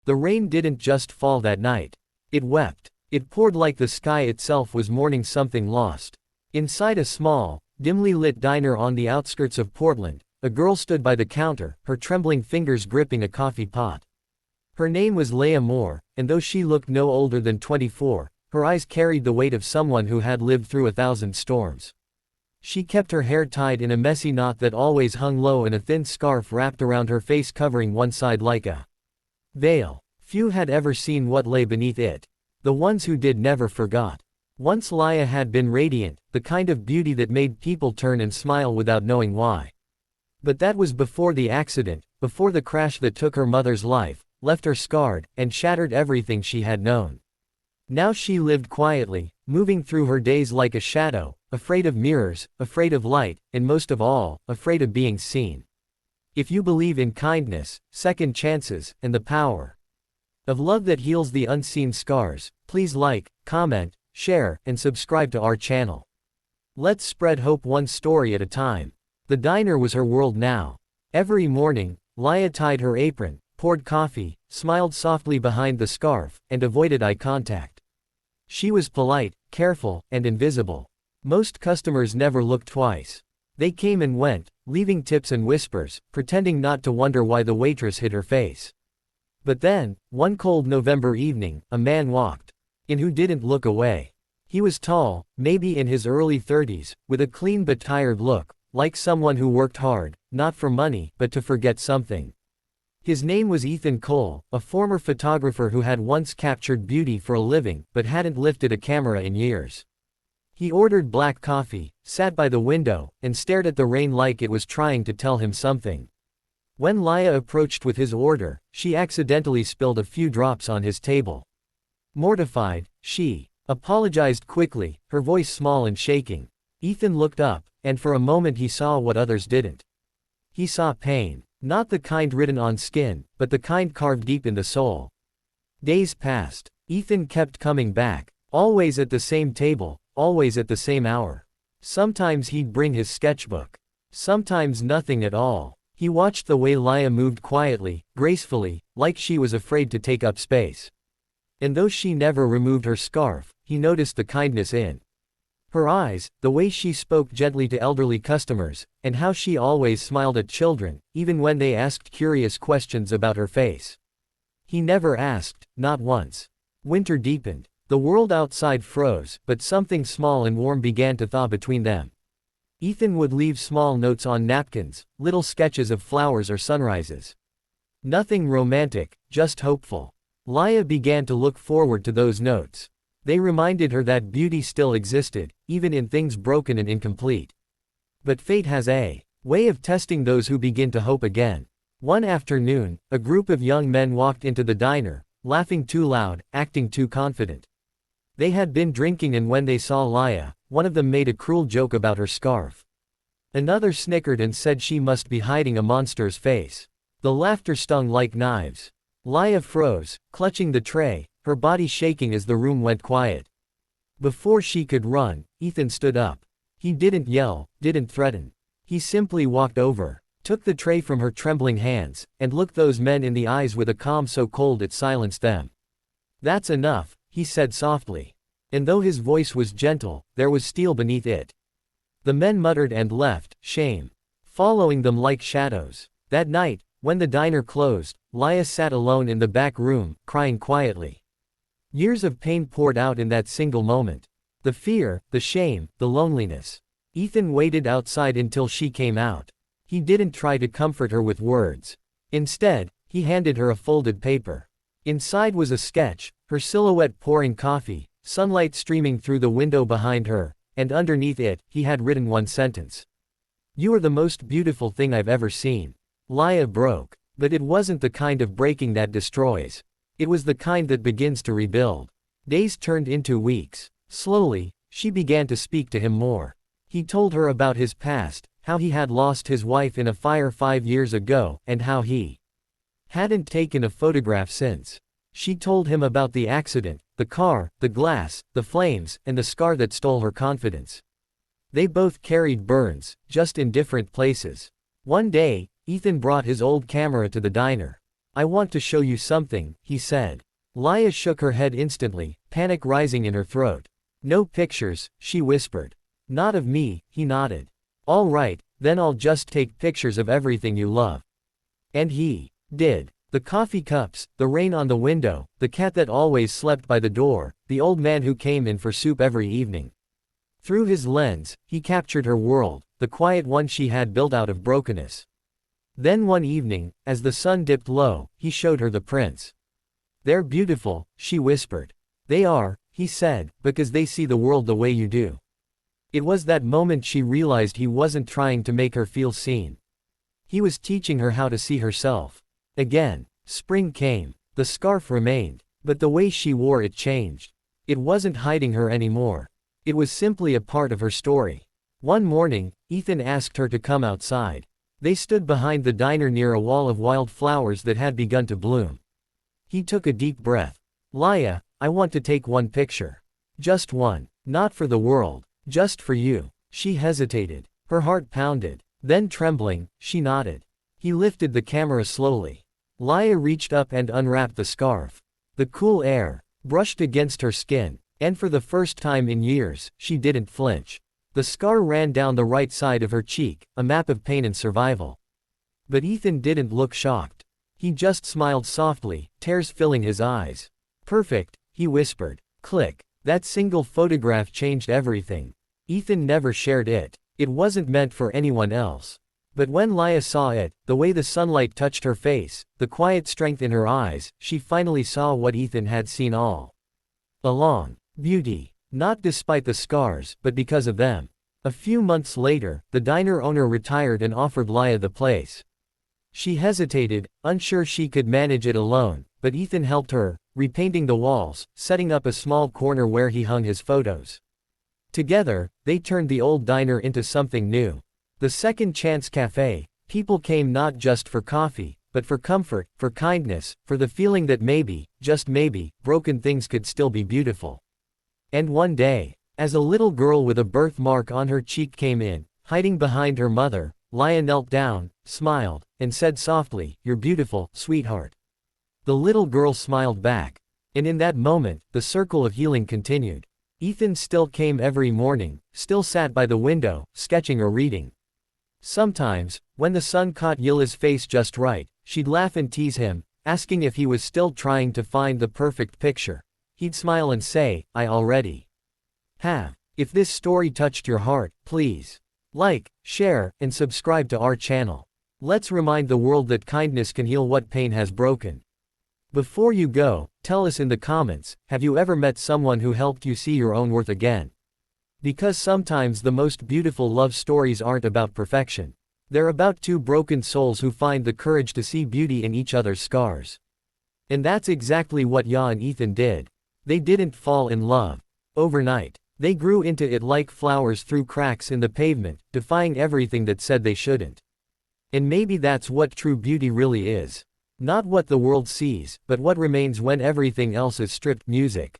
The rain didn't just fall that night. It wept. It poured like the sky itself was mourning something lost. Inside a small, dimly lit diner on the outskirts of Portland, a girl stood by the counter, her trembling fingers gripping a coffee pot. Her name was Leah Moore, and though she looked no older than 24, her eyes carried the weight of someone who had lived through 1,000 storms. She kept her hair tied in a messy knot that always hung low and a thin scarf wrapped around her face covering one side like a veil. Few had ever seen what lay beneath it. The ones who did never forgot. Once Leah had been radiant, the kind of beauty that made people turn and smile without knowing why. But that was before the accident, before the crash that took her mother's life, left her scarred, and shattered everything she had known. Now she lived quietly, moving through her days like a shadow, afraid of mirrors, afraid of light, and most of all, afraid of being seen. If you believe in kindness, second chances, and the power of love that heals the unseen scars, please like, comment, share, and subscribe to our channel. Let's spread hope one story at a time. The diner was her world now. Every morning, Leah tied her apron, poured coffee, smiled softly behind the scarf, and avoided eye contact. She was polite, careful, and invisible. Most customers never looked twice. They came and went, leaving tips and whispers, pretending not to wonder why the waitress hid her face. But then, one cold November evening, a man walked in who didn't look away. He was tall, maybe in his early 30s, with a clean but tired look, like someone who worked hard, not for money, but to forget something. His name was Ethan Cole, a former photographer who had once captured beauty for a living, but hadn't lifted a camera in years. He ordered black coffee, sat by the window, and stared at the rain like it was trying to tell him something. When Leah approached with his order, she accidentally spilled a few drops on his table. Mortified, she apologized quickly, her voice small and shaking. Ethan looked up, and for a moment he saw what others didn't. He saw pain. Not the kind written on skin, but the kind carved deep in the soul. Days passed. Ethan kept coming back, always at the same table, always at the same hour. Sometimes he'd bring his sketchbook. Sometimes nothing at all. He watched the way Leah moved quietly, gracefully, like she was afraid to take up space. And though she never removed her scarf, he noticed the kindness in her eyes, the way she spoke gently to elderly customers, and how she always smiled at children, even when they asked curious questions about her face. He never asked, not once. Winter deepened. The world outside froze, but something small and warm began to thaw between them. Ethan would leave small notes on napkins, little sketches of flowers or sunrises. Nothing romantic, just hopeful. Leah began to look forward to those notes. They reminded her that beauty still existed, even in things broken and incomplete. But fate has a way of testing those who begin to hope again. One afternoon, a group of young men walked into the diner, laughing too loud, acting too confident. They had been drinking, and when they saw Leah, one of them made a cruel joke about her scarf. Another snickered and said she must be hiding a monster's face. The laughter stung like knives. Leah froze, clutching the tray, her body shaking as the room went quiet. Before she could run, Ethan stood up. He didn't yell, didn't threaten. He simply walked over, took the tray from her trembling hands, and looked those men in the eyes with a calm so cold it silenced them. "That's enough," he said softly. And though his voice was gentle, there was steel beneath it. The men muttered and left, shame following them like shadows. That night, when the diner closed, Leah sat alone in the back room, crying quietly. Years of pain poured out in that single moment. The fear, the shame, the loneliness. Ethan waited outside until she came out. He didn't try to comfort her with words. Instead, he handed her a folded paper. Inside was a sketch, her silhouette pouring coffee, sunlight streaming through the window behind her, and underneath it, he had written one sentence. "You are the most beautiful thing I've ever seen." Leah broke. But it wasn't the kind of breaking that destroys. It was the kind that begins to rebuild. Days turned into weeks. Slowly, she began to speak to him more. He told her about his past, how he had lost his wife in a fire 5 years ago, and how he hadn't taken a photograph since. She told him about the accident, the car, the glass, the flames, and the scar that stole her confidence. They both carried burns, just in different places. One day, Ethan brought his old camera to the diner. I want to show you something, he said. Laya shook her head instantly, panic rising in her throat. No pictures, she whispered. Not of me, he nodded. All right, then I'll just take pictures of everything you love. And he did. The coffee cups, the rain on the window, the cat that always slept by the door, the old man who came in for soup every evening. Through his lens, he captured her world, the quiet one she had built out of brokenness. Then one evening, as the sun dipped low, he showed her the prints. They're beautiful, she whispered. They are, he said, because they see the world the way you do. It was that moment she realized he wasn't trying to make her feel seen. He was teaching her how to see herself. Again, spring came. The scarf remained, but the way she wore it changed. It wasn't hiding her anymore. It was simply a part of her story. One morning, Ethan asked her to come outside. They stood behind the diner near a wall of wild flowers that had begun to bloom. He took a deep breath. Laya, I want to take one picture. Just one. Not for the world. Just for you. She hesitated. Her heart pounded. Then trembling, she nodded. He lifted the camera slowly. Laya reached up and unwrapped the scarf. The cool air brushed against her skin, and for the first time in years, she didn't flinch. The scar ran down the right side of her cheek, a map of pain and survival. But Ethan didn't look shocked. He just smiled softly, tears filling his eyes. Perfect, he whispered. Click. That single photograph changed everything. Ethan never shared it. It wasn't meant for anyone else. But when Laya saw it, the way the sunlight touched her face, the quiet strength in her eyes, she finally saw what Ethan had seen all along. Beauty. Not despite the scars, but because of them. A few months later, the diner owner retired and offered Laya the place. She hesitated, unsure she could manage it alone, but Ethan helped her, repainting the walls, setting up a small corner where he hung his photos. Together, they turned the old diner into something new. The Second Chance Cafe. People came not just for coffee, but for comfort, for kindness, for the feeling that maybe, just maybe, broken things could still be beautiful. And one day, as a little girl with a birthmark on her cheek came in, hiding behind her mother, Laya knelt down, smiled, and said softly, "You're beautiful, sweetheart." The little girl smiled back. And in that moment, the circle of healing continued. Ethan still came every morning, still sat by the window, sketching or reading. Sometimes, when the sun caught Yila's face just right, she'd laugh and tease him, asking if he was still trying to find the perfect picture. He'd smile and say, "I already have." If this story touched your heart, please like, share, and subscribe to our channel. Let's remind the world that kindness can heal what pain has broken. Before you go, tell us in the comments, have you ever met someone who helped you see your own worth again? Because sometimes the most beautiful love stories aren't about perfection. They're about two broken souls who find the courage to see beauty in each other's scars. And that's exactly what Ya and Ethan did. They didn't fall in love overnight. They grew into it like flowers through cracks in the pavement, defying everything that said they shouldn't. And maybe that's what true beauty really is. Not what the world sees, but what remains when everything else is stripped. Music.